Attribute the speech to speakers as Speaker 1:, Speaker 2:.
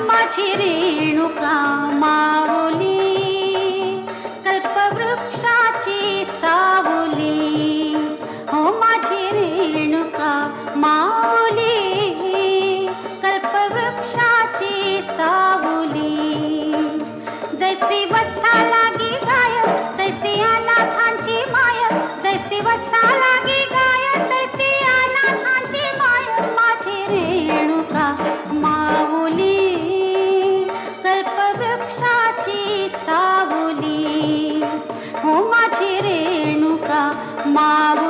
Speaker 1: माझी रेणुका माऊली, कल्पवृक्षाची सावली. हो माझी रेणुका माऊली, कल्पवृक्षाची सावली. जैसी वत्सा लागी गाय तैसी अनाथांची माय, जैसी वत्सा लागी गाय तैसी अनाथांची माय. माझी रेणुका माऊली, कल्पवृक्षाची सावली. हो माझी रेणुका माऊली.